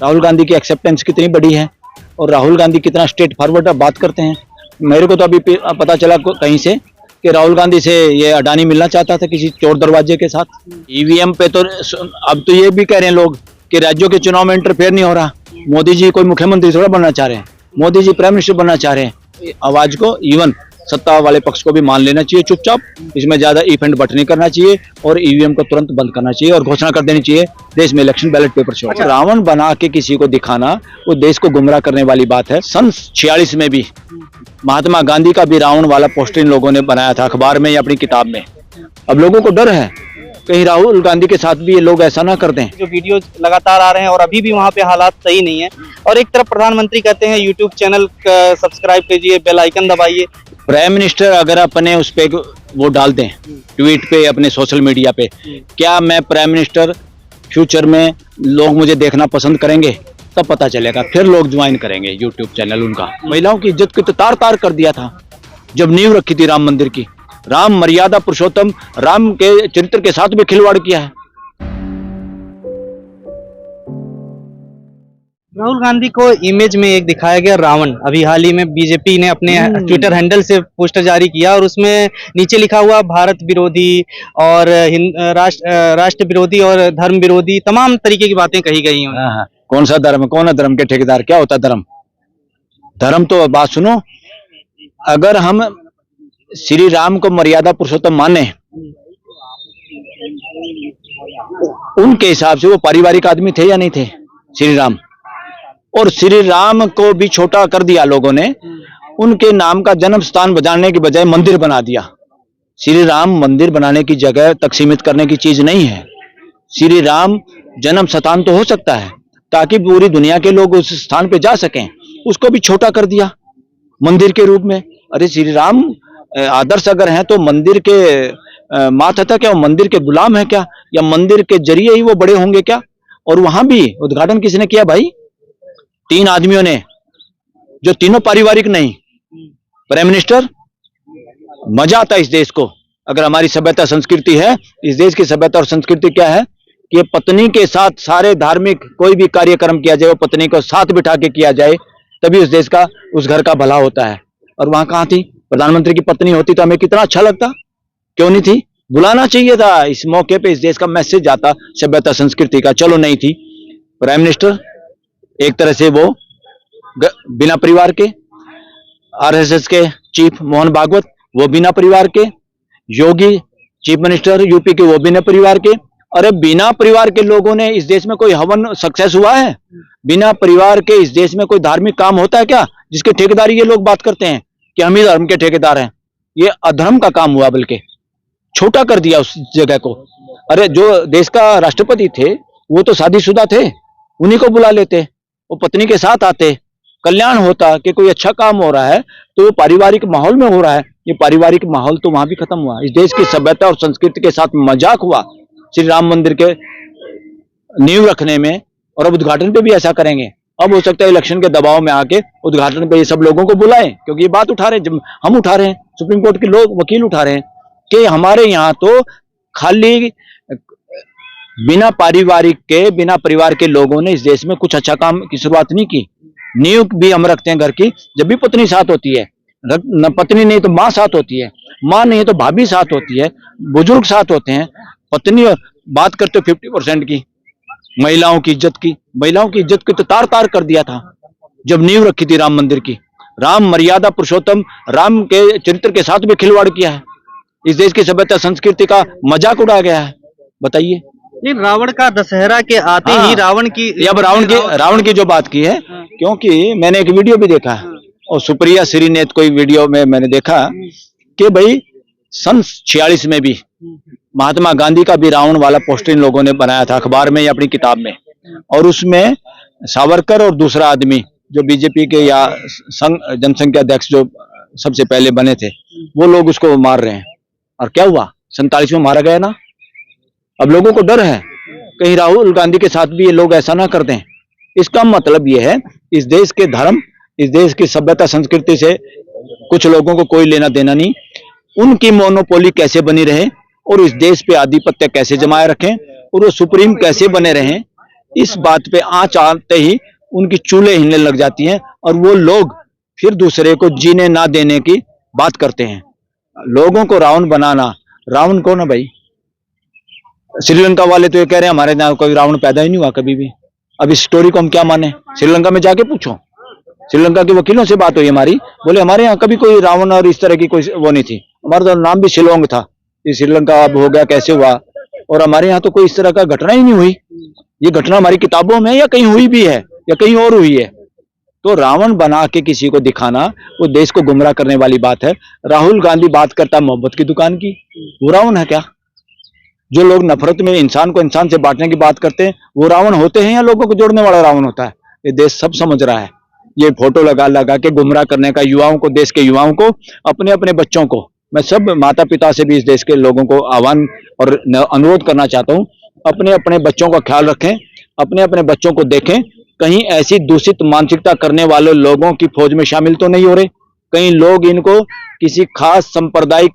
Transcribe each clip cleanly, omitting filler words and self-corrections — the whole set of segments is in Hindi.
राहुल गांधी की एक्सेप्टेंस कितनी बड़ी है और राहुल गांधी कितना स्ट्रेट फॉरवर्ड बात करते हैं। मेरे को तो अभी पता चला कहीं से कि राहुल गांधी से ये अडानी मिलना चाहता था किसी चोर दरवाजे के साथ। ईवीएम पे तो अब तो ये भी कह रहे हैं लोग कि राज्यों के चुनाव में इंटरफेयर नहीं हो रहा। मोदी जी कोई मुख्यमंत्री थोड़ा बनना चाह रहे हैं, मोदी जी प्राइम मिनिस्टर बनना चाह रहे हैं। आवाज को इवन सत्ता वाले पक्ष को भी मान लेना चाहिए चुपचाप, इसमें ज्यादा ईफ एंड बट नहीं करना चाहिए और ईवीएम को तुरंत बंद करना चाहिए और घोषणा कर देनी चाहिए देश में इलेक्शन बैलेट पेपर से। अच्छा, रावण बना के किसी को दिखाना वो देश को गुमराह करने वाली बात है। सन 46 में भी महात्मा गांधी का भी रावण वाला पोस्टर इन लोगों ने बनाया था अखबार में या अपनी किताब में। अब लोगों को डर है कहीं राहुल गांधी के साथ भी ये लोग ऐसा ना कर दें। जो वीडियो लगातार आ रहे हैं और अभी भी वहाँ पे हालात सही नहीं है और एक तरफ प्रधानमंत्री कहते हैं यूट्यूब चैनल सब्सक्राइब कीजिए, बेल आइकन दबाइए। प्राइम मिनिस्टर अगर अपने उस पे वो डाल दें ट्वीट पे अपने सोशल मीडिया पे, क्या मैं प्राइम मिनिस्टर फ्यूचर में लोग मुझे देखना पसंद करेंगे, तब पता चलेगा, फिर लोग ज्वाइन करेंगे यूट्यूब चैनल उनका। महिलाओं की इज्जत को तो तार तार कर दिया था जब नींव रखी थी राम मंदिर की। राम मर्यादा पुरुषोत्तम, राम के चरित्र के साथ भी खिलवाड़ किया है। राहुल गांधी को इमेज में एक दिखाया गया रावण। अभी हाल ही में बीजेपी ने अपने ट्विटर हैंडल से पोस्टर जारी किया और उसमें नीचे लिखा हुआ भारत विरोधी और राष्ट्र विरोधी और धर्म विरोधी तमाम तरीके की बातें कही गई हैं। कौन सा धर्म, कौन है धर्म के ठेकेदार? क्या होता धर्म? धर्म तो बात सुनो, अगर हम श्री राम को मर्यादा पुरुषोत्तम माने, उनके हिसाब से वो पारिवारिक आदमी थे या नहीं थे श्री राम? और श्री राम को भी छोटा कर दिया लोगों ने, उनके नाम का जन्म स्थान बजाने के बजाय मंदिर बना दिया। श्री राम मंदिर बनाने की जगह तक सीमित करने की चीज नहीं है। श्री राम जन्म स्थान तो हो सकता है ताकि पूरी दुनिया के लोग उस स्थान पे जा सकें, उसको भी छोटा कर दिया मंदिर के रूप में। अरे श्री राम आदर्श अगर हैं तो मंदिर के माता था क्या? मंदिर के गुलाम है क्या? या मंदिर के जरिए ही वो बड़े होंगे क्या? और वहां भी उद्घाटन किसने किया भाई? 3 आदमियों ने, जो तीनों पारिवारिक नहीं। प्राइम मिनिस्टर, मजा आता है इस देश को। अगर हमारी सभ्यता संस्कृति है, इस देश की सभ्यता और संस्कृति क्या है कि पत्नी के साथ सारे धार्मिक कोई भी कार्यक्रम किया जाए वो पत्नी को साथ बिठा के किया जाए, तभी उस देश का, उस घर का भला होता है। और वहां कहां थी? प्रधानमंत्री की पत्नी होती तो हमें कितना अच्छा लगता, क्यों नहीं थी? बुलाना चाहिए था इस मौके पे, इस देश का मैसेज आता सभ्यता संस्कृति का। चलो नहीं थी। प्राइम मिनिस्टर एक तरह से वो बिना परिवार के, आरएसएस के चीफ मोहन भागवत वो बिना परिवार के, योगी चीफ मिनिस्टर यूपी के वो बिना परिवार के। अरे बिना परिवार के लोगों ने इस देश में कोई हवन सक्सेस हुआ है? बिना परिवार के इस देश में कोई धार्मिक काम होता है क्या? जिसके ठेकेदारी ये लोग बात करते हैं कि हम ही धर्म के ठेकेदार हैं, ये अधर्म का काम हुआ, बल्कि छोटा कर दिया उस जगह को। अरे जो देश का राष्ट्रपति थे वो तो शादीशुदा थे, उन्हीं को बुला लेते, वो पत्नी के साथ आते, कल्याण होता। कि कोई अच्छा काम हो रहा है तो वो पारिवारिक माहौल में हो रहा है, ये पारिवारिक माहौल तो वहां भी खत्म हुआ। इस देश की सभ्यता और संस्कृति के साथ मजाक हुआ श्री राम मंदिर के नींव रखने में, और अब उद्घाटन पे भी ऐसा करेंगे। अब हो सकता है इलेक्शन के दबाव में आके उद्घाटन पे ये सब लोगों को बुलाएं, क्योंकि ये बात उठा रहे हैं, हम उठा रहे हैं, सुप्रीम कोर्ट के लोग वकील उठा रहे हैं कि हमारे यहाँ तो खाली बिना पारिवारिक के, बिना परिवार के लोगों ने इस देश में कुछ अच्छा काम की शुरुआत नहीं की। नींव भी हम रखते हैं घर की, जब भी पत्नी साथ होती है, पत्नी नहीं तो माँ साथ होती है, माँ नहीं तो भाभी साथ होती है, बुजुर्ग साथ होते हैं। पत्नी बात करते हो 50% की, महिलाओं की इज्जत की, महिलाओं की इज्जत को तो तार तार कर दिया था जब नींव रखी थी राम मंदिर की। राम मर्यादा पुरुषोत्तम, राम के चरित्र के साथ भी खिलवाड़ किया है। इस देश की सभ्यता संस्कृति का मजाक उड़ाया गया है। बताइए। नहीं, रावण का दशहरा के आते ही रावण की जो बात की है, क्योंकि मैंने एक वीडियो भी देखा और सुप्रिया श्रीनेत कोई वीडियो में मैंने देखा कि भाई सन 46 में भी महात्मा गांधी का भी रावण वाला पोस्टर इन लोगों ने बनाया था अखबार में या अपनी किताब में, और उसमें सावरकर और दूसरा आदमी जो बीजेपी के या जनसंख्या अध्यक्ष जो सबसे पहले बने थे, वो लोग उसको मार रहे हैं। और क्या हुआ? 47 में मारा गया ना। अब लोगों को डर है कहीं राहुल गांधी के साथ भी ये लोग ऐसा ना कर दें। इसका मतलब ये है इस देश के धर्म, इस देश की सभ्यता संस्कृति से कुछ लोगों को कोई लेना देना नहीं। उनकी मोनोपोली कैसे बनी रहे और इस देश पे आधिपत्य कैसे जमाए रखें और वो सुप्रीम कैसे बने रहें, इस बात पे आंच आते ही उनकी चूल्हे हिलने लग जाती हैं और वो लोग फिर दूसरे को जीने ना देने की बात करते हैं। लोगों को रावण बनाना, रावण कौन है भाई? श्रीलंका वाले तो ये कह रहे हैं हमारे यहाँ कोई रावण पैदा ही नहीं हुआ कभी भी। अब इस स्टोरी को हम क्या माने? श्रीलंका में जाके पूछो, श्रीलंका के वकीलों से बात हुई हमारी, बोले हमारे यहाँ कभी कोई रावण और इस तरह की कोई वो नहीं थी। हमारा तो नाम भी शिलोंग था, ये श्रीलंका अब हो गया कैसे हुआ? और हमारे यहाँ तो कोई इस तरह का घटना ही नहीं हुई। ये घटना हमारी किताबों में या कहीं हुई भी है या कहीं और हुई है। तो रावण बना के किसी को दिखाना वो देश को गुमराह करने वाली बात है। राहुल गांधी बात करता है मोहब्बत की दुकान की, वो रावण है क्या? जो लोग नफरत में इंसान को इंसान से बांटने की बात करते हैं वो रावण होते हैं या लोगों को जोड़ने वाला रावण होता है? ये देश सब समझ रहा है। ये फोटो लगा लगा के गुमराह करने का युवाओं को, देश के युवाओं को, अपने अपने बच्चों को, मैं सब माता पिता से भी इस देश के लोगों को आह्वान और अनुरोध करना चाहता हूं, अपने अपने बच्चों का ख्याल रखें, अपने अपने बच्चों को देखें, कहीं ऐसी दूषित मानसिकता करने वाले लोगों की फौज में शामिल तो नहीं हो रहे। कहीं लोग इनको किसी खास सांप्रदायिक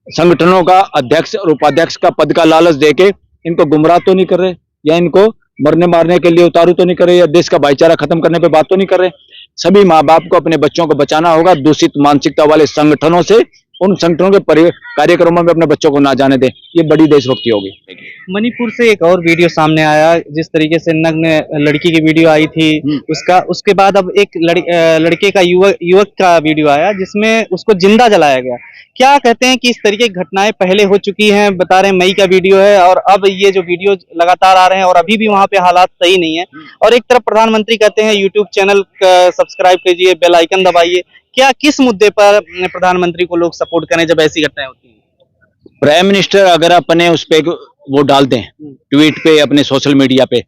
संगठनों का अध्यक्ष और उपाध्यक्ष का पद का लालच देके इनको गुमराह तो नहीं कर रहे, या इनको मरने मारने के लिए उतारू तो नहीं कर रहे, या देश का भाईचारा खत्म करने पे बात तो नहीं कर रहे। सभी माँ बाप को अपने बच्चों को बचाना होगा दूषित मानसिकता वाले संगठनों से। उन संगठनों के कार्यक्रमों में अपने बच्चों को ना जाने दें, ये बड़ी देशभक्ति होगी। मणिपुर से एक और वीडियो सामने आया, जिस तरीके से नग्न लड़की की वीडियो आई थी, उसके बाद अब एक लड़के का युवक का वीडियो आया जिसमें उसको जिंदा जलाया गया। क्या कहते हैं कि इस तरीके की घटनाएं पहले हो चुकी हैं? बता रहे हैं मई का वीडियो है और अब ये जो वीडियो लगातार आ रहे हैं और अभी भी वहां पे हालात सही नहीं है। और एक तरफ प्रधानमंत्री कहते हैं यूट्यूब चैनल सब्सक्राइब कीजिए, बेल आइकन दबाइए। क्या किस मुद्दे पर प्रधानमंत्री को लोग सपोर्ट करें जब ऐसी घटनाएं होती हैं? प्राइम मिनिस्टर अगर अपने उस पे वो डाल दें ट्वीट पे, अपने सोशल मीडिया पे,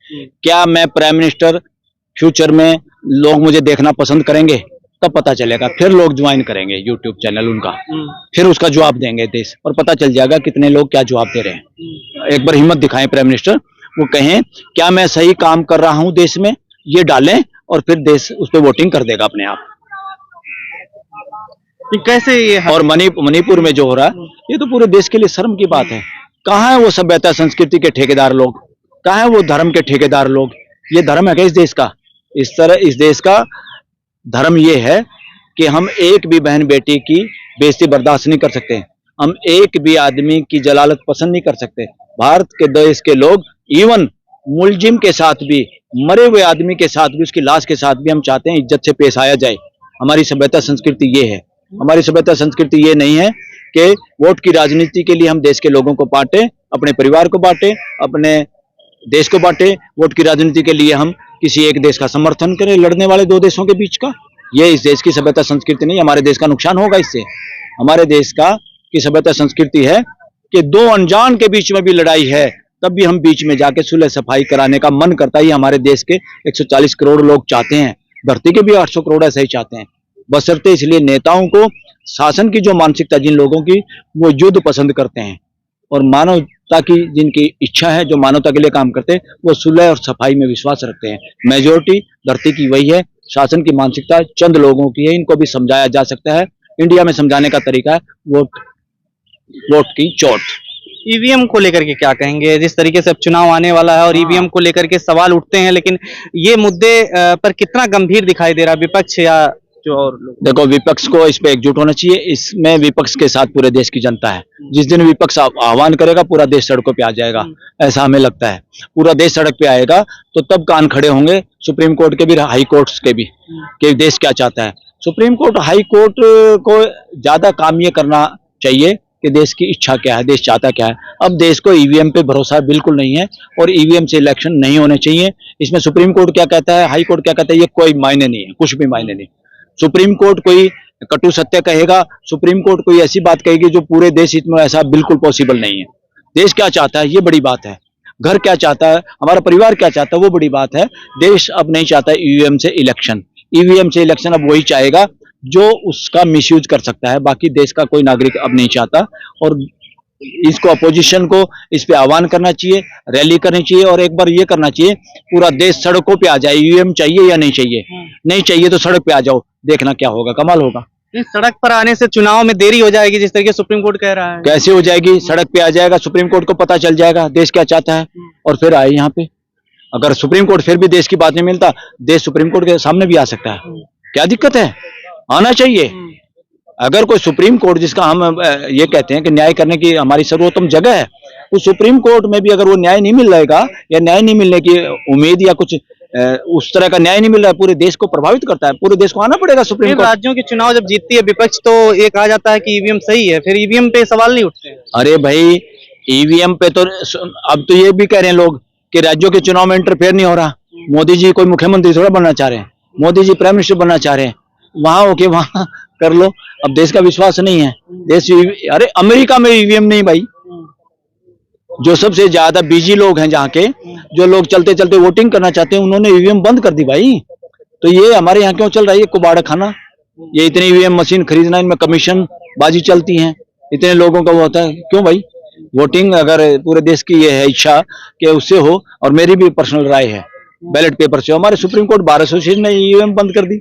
क्या मैं प्राइम मिनिस्टर फ्यूचर में लोग मुझे देखना पसंद करेंगे? तब पता चलेगा, फिर लोग ज्वाइन करेंगे यूट्यूब चैनल उनका, फिर उसका जवाब देंगे देश, और पता चल जाएगा कितने लोग क्या जवाब दे रहे हैं। एक बार हिम्मत दिखाएं प्राइम मिनिस्टर, वो कहें क्या मैं सही काम कर रहा हूं देश में, ये डालें और फिर देश उस पर वोटिंग कर देगा अपने आप। कैसे ये और मणिपुर में जो हो रहा है ये तो पूरे देश के लिए शर्म की बात है। कहाँ है वो सभ्यता संस्कृति के ठेकेदार लोग? कहाँ है वो धर्म के ठेकेदार लोग? ये धर्म है क्या इस देश का? इस देश का धर्म ये है कि हम एक भी बहन बेटी की बेइज्जती बर्दाश्त नहीं कर सकते, हम एक भी आदमी की जलालत पसंद नहीं कर सकते। भारत के देश के लोग इवन मुलजिम के साथ भी, मरे हुए आदमी के साथ भी, उसकी लाश के साथ भी हम चाहते हैं इज्जत से पेश आया जाए। हमारी सभ्यता संस्कृति ये है। हमारी सभ्यता संस्कृति ये नहीं है कि वोट की राजनीति के लिए हम देश के लोगों को बांटे, अपने परिवार को बांटे, अपने देश को बांटे। वोट की राजनीति के लिए हम किसी एक देश का समर्थन करें, लड़ने वाले दो देशों के बीच का। ये इस देश की सभ्यता संस्कृति नहीं। हमारे देश का नुकसान होगा इससे। हमारे देश की सभ्यता संस्कृति है कि दो अनजान के बीच में भी लड़ाई है तब भी हम बीच में जाके सुलह सफाई कराने का मन करता है। हमारे देश के 140 करोड़ लोग चाहते हैं, धरती के भी 800 करोड़ ऐसा ही चाहते हैं। बशर्ते इसलिए नेताओं को शासन की जो मानसिकता जिन लोगों की, वो युद्ध पसंद करते हैं, और मानवता की जिनकी इच्छा है, जो मानवता के लिए काम करते हैं, वो सुलह और सफाई में विश्वास रखते हैं। मेजोरिटी धरती की वही है। शासन की मानसिकता चंद लोगों की है। इनको भी समझाया जा सकता है। इंडिया में समझाने का तरीका है वोट की चोट। ईवीएम को लेकर के क्या कहेंगे? जिस तरीके से अब चुनाव आने वाला है और ईवीएम को लेकर के सवाल उठते हैं, लेकिन ये मुद्दे पर कितना गंभीर दिखाई दे रहा है विपक्ष या जो और लोग? देखो, विपक्ष को इस पे एकजुट होना चाहिए। इसमें विपक्ष के साथ पूरे देश की जनता है। जिस दिन विपक्ष आह्वान करेगा पूरा देश सड़कों पे आ जाएगा, ऐसा हमें लगता है। पूरा देश सड़क पे आएगा तो तब कान खड़े होंगे सुप्रीम कोर्ट के भी, हाई कोर्ट्स के भी, कि देश क्या चाहता है। सुप्रीम कोर्ट, हाई कोर्ट को ज्यादा काम ये करना चाहिए कि देश की इच्छा क्या है, देश चाहता क्या है। अब देश को ईवीएम पे भरोसा बिल्कुल नहीं है और ईवीएम से इलेक्शन नहीं होने चाहिए। इसमें सुप्रीम कोर्ट क्या कहता है, हाई कोर्ट क्या कहता है, ये कोई मायने नहीं है, कुछ भी मायने नहीं। सुप्रीम कोर्ट कोई कटु सत्य कहेगा, सुप्रीम कोर्ट कोई ऐसी बात कहेगी जो पूरे देश हित में, ऐसा बिल्कुल पॉसिबल नहीं है। देश क्या चाहता है ये बड़ी बात है, घर क्या चाहता है, हमारा परिवार क्या चाहता है वो बड़ी बात है। देश अब नहीं चाहता ईवीएम से इलेक्शन। ईवीएम से इलेक्शन अब वही चाहेगा जो उसका मिसयूज कर सकता है। बाकी देश का कोई नागरिक अब नहीं चाहता। और इसको अपोजिशन को इस पे आह्वान करना चाहिए, रैली करनी चाहिए, और एक बार ये करना चाहिए पूरा देश सड़कों पे आ जाए। ईवीएम चाहिए या नहीं चाहिए? नहीं चाहिए तो सड़क पे आ जाओ, देखना क्या होगा, कमाल होगा। सड़क पर आने से चुनाव में देरी हो जाएगी, जिस तरीके सुप्रीम कोर्ट कह रहा है। कैसे हो जाएगी? सड़क पे आ जाएगा, सुप्रीम कोर्ट को पता चल जाएगा देश क्या चाहता है, और फिर आए यहाँ पे। अगर सुप्रीम कोर्ट फिर भी देश की बात नहीं मिलता, देश सुप्रीम कोर्ट के सामने भी आ सकता है। क्या दिक्कत है? आना चाहिए। अगर कोई सुप्रीम कोर्ट, जिसका हम ये कहते हैं कि न्याय करने की हमारी सर्वोत्तम जगह है, उस सुप्रीम कोर्ट में भी अगर वो न्याय नहीं मिल रहेगा या न्याय नहीं मिलने की उम्मीद या कुछ उस तरह का न्याय नहीं मिल रहा है, पूरे देश को प्रभावित करता है, पूरे देश को आना पड़ेगा सुप्रीम फिर कोर्ट। राज्यों के चुनाव जब जीतती है विपक्ष तो ये कहा जाता है कि ईवीएम सही है, फिर ईवीएम पे सवाल नहीं उठते हैं। अरे भाई, ईवीएम पे तो अब तो ये भी कह रहे हैं लोग कि राज्यों के चुनाव में इंटरफेयर नहीं हो रहा। मोदी जी कोई मुख्यमंत्री थोड़ा बनना चाह रहे हैं, मोदी जी प्राइम मिनिस्टर बनना चाह रहे हैं, वहां होके वहां कर लो। अब देश का विश्वास नहीं है, देश अरे अमेरिका में ईवीएम नहीं भाई, जो सबसे ज्यादा बिजी लोग हैं जहाँ के, जो लोग चलते चलते वोटिंग करना चाहते हैं, उन्होंने ईवीएम बंद कर दी भाई। तो ये हमारे यहाँ क्यों चल रहा है ये कुबाड़ा खाना? ये इतनी ईवीएम मशीन खरीदना, इनमें कमीशन बाजी चलती है, इतने लोगों का वो होता है, क्यों भाई? वोटिंग अगर पूरे देश की ये है इच्छा कि उससे हो, और मेरी भी पर्सनल राय है बैलेट पेपर से, हमारे सुप्रीम कोर्ट बार एसोसिएशन ने ईवीएम बंद कर दी,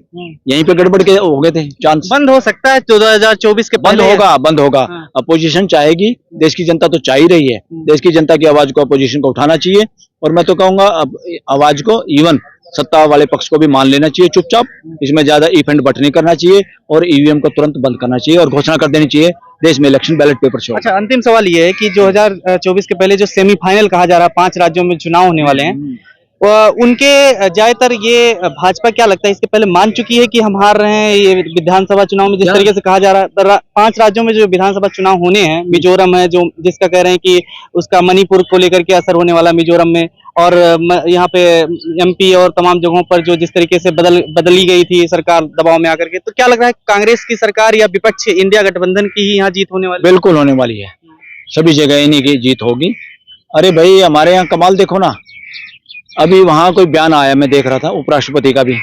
यहीं पे गड़बड़ के हो गए थे चांस। बंद हो सकता है 2024 के बंद पहले। होगा, बंद होगा। हाँ। अपोजिशन चाहेगी, देश की जनता तो चाह ही रही है, देश की जनता की आवाज को अपोजिशन को उठाना चाहिए, और मैं तो कहूंगा अब आवाज को इवन सत्ता वाले पक्ष को भी मान लेना चाहिए चुपचाप, इसमें ज्यादा इफ एंड बट नहीं करना चाहिए, और ईवीएम को तुरंत बंद करना चाहिए और घोषणा कर देनी चाहिए देश में इलेक्शन बैलेट पेपर से होगा। अच्छा, अंतिम सवाल ये है कि 2024 के पहले जो सेमीफाइनल कहा जा रहा है 5 राज्यों में चुनाव होने वाले हैं, उनके ज्यादातर ये भाजपा क्या लगता है इसके पहले मान चुकी है कि हम हार रहे हैं ये विधानसभा चुनाव में, जिस तरीके से कहा जा रहा है 5 राज्यों में जो विधानसभा चुनाव होने हैं, मिजोरम है जो जिसका कह रहे हैं कि उसका मणिपुर को लेकर के असर होने वाला मिजोरम में, और यहाँ पे एमपी और तमाम जगहों पर जो जिस तरीके से बदली गई थी सरकार दबाव में आकर के, तो क्या लग रहा है कांग्रेस की सरकार या विपक्ष इंडिया गठबंधन की ही यहाँ जीत होने वाली? बिल्कुल होने वाली है, सभी जगह इन्हीं की जीत होगी। अरे भाई, हमारे यहाँ कमाल देखो ना, अभी वहां कोई बयान आया, मैं देख रहा था उपराष्ट्रपति का भी,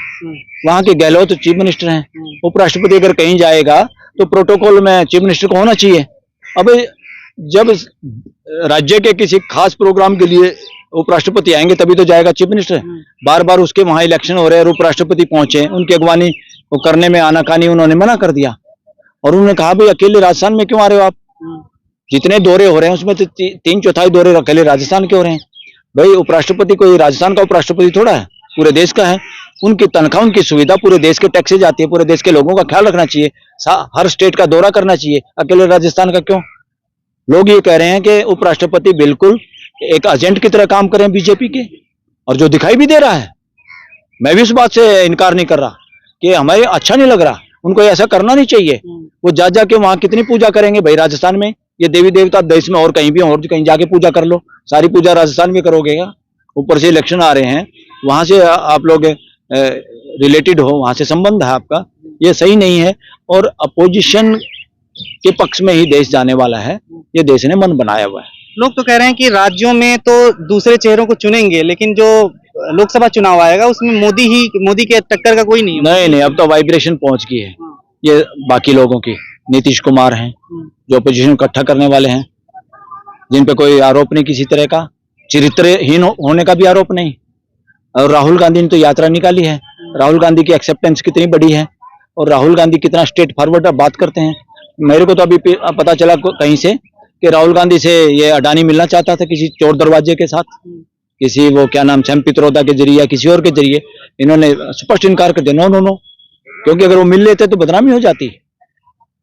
वहां के गहलोत तो चीफ मिनिस्टर हैं, उपराष्ट्रपति अगर कहीं जाएगा तो प्रोटोकॉल में चीफ मिनिस्टर को होना चाहिए। अब जब राज्य के किसी खास प्रोग्राम के लिए उपराष्ट्रपति आएंगे तभी तो जाएगा चीफ मिनिस्टर। बार बार उसके वहां इलेक्शन हो रहे हैं, उपराष्ट्रपति पहुंचे, उनकी अगवानी को करने में आनाकानी उन्होंने मना कर दिया, और उन्होंने कहा भाई अकेले राजस्थान में क्यों आ रहे हो आप? जितने दौरे हो रहे हैं उसमें तो 3/4 दौरे अकेले राजस्थान के हो रहे हैं। भाई उपराष्ट्रपति कोई राजस्थान का उपराष्ट्रपति थोड़ा है, पूरे देश का है। उनकी तनख्वाह, उनकी सुविधा पूरे देश के टैक्स से जाती है, पूरे देश के लोगों का ख्याल रखना चाहिए, हर स्टेट का दौरा करना चाहिए, अकेले राजस्थान का क्यों? लोग ये कह रहे हैं कि उपराष्ट्रपति बिल्कुल एक एजेंट की तरह काम करें बीजेपी के, और जो दिखाई भी दे रहा है, मैं भी उस बात से इनकार नहीं कर रहा कि हमें अच्छा नहीं लग रहा, उनको ऐसा करना नहीं चाहिए। वो जा जाके वहां कितनी पूजा करेंगे भाई? राजस्थान में ये देवी देवता देश में और कहीं भी और कहीं जाके पूजा कर लो, सारी पूजा राजस्थान में करोगे क्या? ऊपर से इलेक्शन आ रहे हैं, वहां से आप लोग रिलेटेड हो, वहां से संबंध है आपका, ये सही नहीं है। और अपोजिशन के पक्ष में ही देश जाने वाला है, ये देश ने मन बनाया हुआ है। लोग तो कह रहे हैं कि राज्यों में तो दूसरे चेहरों को चुनेंगे, लेकिन जो लोकसभा चुनाव आएगा उसमें मोदी के टक्कर का कोई नहीं है। नहीं, अब तो वाइब्रेशन पहुंच गई है ये बाकी लोगों की। नीतीश कुमार हैं जो अपोजिशन इकट्ठा करने वाले हैं, जिन पे कोई आरोप नहीं किसी तरह का, चरित्रहीन होने का भी आरोप नहीं। और राहुल गांधी ने तो यात्रा निकाली है, राहुल गांधी की एक्सेप्टेंस कितनी बड़ी है, और राहुल गांधी कितना स्टेट फॉरवर्ड बात करते हैं। मेरे को तो अभी पता चला कहीं से कि राहुल गांधी से ये अडानी मिलना चाहता था किसी चोर दरवाजे के साथ, किसी वो क्या नाम सैम पित्रोदा के जरिए या किसी और के जरिए। इन्होंने स्पष्ट इनकार कर दिया, नो, क्योंकि अगर वो मिल लेते तो बदनामी हो जाती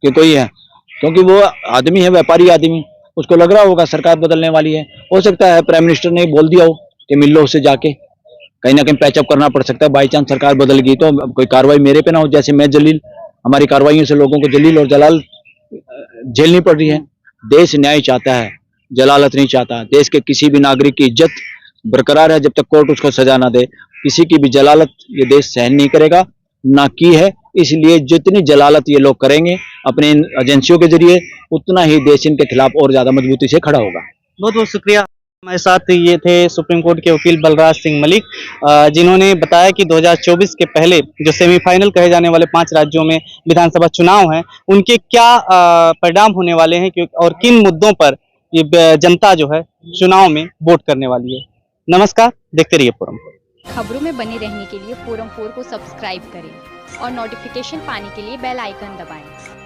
कि कोई है, क्योंकि वो आदमी है, व्यापारी आदमी, उसको लग रहा होगा सरकार बदलने वाली है। हो सकता है प्राइम मिनिस्टर ने बोल दिया हो कि मिल लो उससे जाके, कहीं ना कहीं पैचअप करना पड़ सकता है। बाई चांस सरकार बदल गई तो कोई कार्रवाई मेरे पे ना हो, जैसे मैं जलील, हमारी कार्रवाइयों से लोगों को जलील और जलाल झेलनी पड़ रही है। देश न्याय चाहता है, जलालत नहीं चाहता। देश के किसी भी नागरिक की इज्जत बरकरार है जब तक कोर्ट उसको सजा ना दे। किसी की भी जलालत ये देश सहन नहीं करेगा, ना की है। इसलिए जितनी जलालत ये लोग करेंगे अपनी इन एजेंसियों के जरिए, उतना ही देश इनके खिलाफ और ज्यादा मजबूती से खड़ा होगा। बहुत बहुत शुक्रिया। हमारे साथ ये थे सुप्रीम कोर्ट के वकील बलराज सिंह मलिक, जिन्होंने बताया कि 2024 के पहले जो सेमीफाइनल कहे जाने वाले 5 राज्यों में विधानसभा चुनाव हैं, उनके क्या परिणाम होने वाले हैं और किन मुद्दों पर ये जनता जो है चुनाव में वोट करने वाली है। नमस्कार, देखते रहिए फोरम 4। खबरों में बने रहने के लिए फोरम 4 को सब्सक्राइब करें और नोटिफिकेशन पाने के लिए बेल आइकन दबाएं।